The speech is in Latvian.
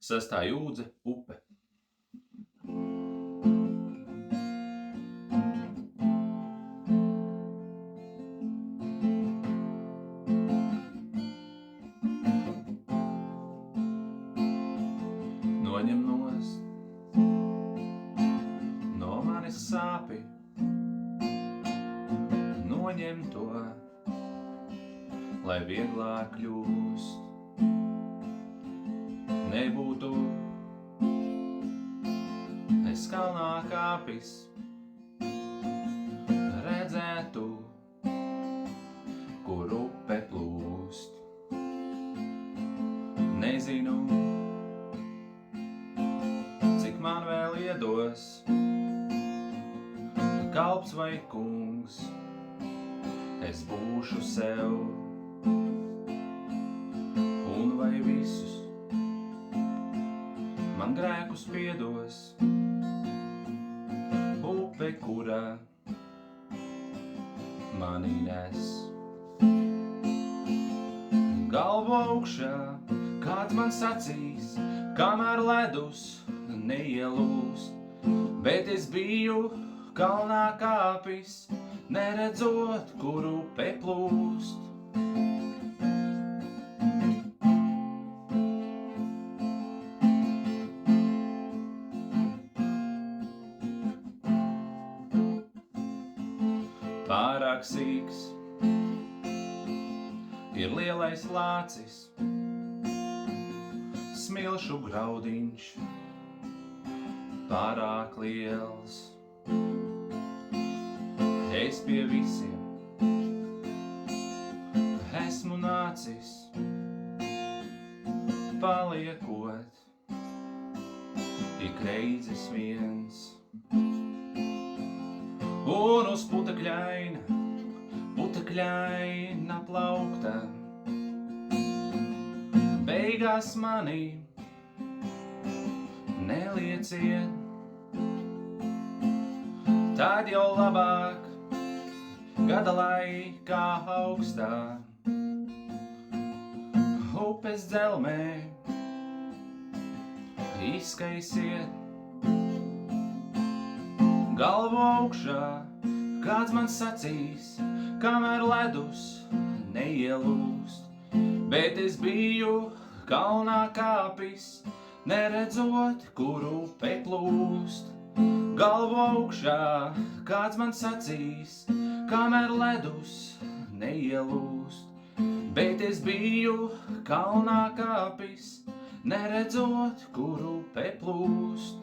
Sestā jūdze upe. Noņem nost no manis sāpi, noņem to, lai vieglāk kļūst. Nebūtu es kalnā kāpis, redzētu, kur upe plūst. Nezinu, cik man vēl iedos, kalps vai kungs, es būšu sev. Un vai visus man grēkus piedos, upe, kurā mani nes. Galvu augšā, kāds man sacīs, kamēr ledus neielūst, bet es biju kalnā kāpis, neredzot, kur upe plūst. Pārāk sīks ir lielais lācis, smilšu graudiņš pārāk liels. Es pie visiem esmu nācis, paliekot ik reizes viens. Un uz putekļaina plaukta beigās mani nelieciet. Tad jau labāk gada laikā augstā upes dzelmē izskaisiet. Galvu augšā, kāds man sacīs, kamēr ledus neielūst, bet es biju kalnā kāpis, neredzot, kur upe plūst. Galvu augšā, kāds man sacīs, kamēr ledus neielūst, bet es biju kalnā kāpis, neredzot, kur upe plūst.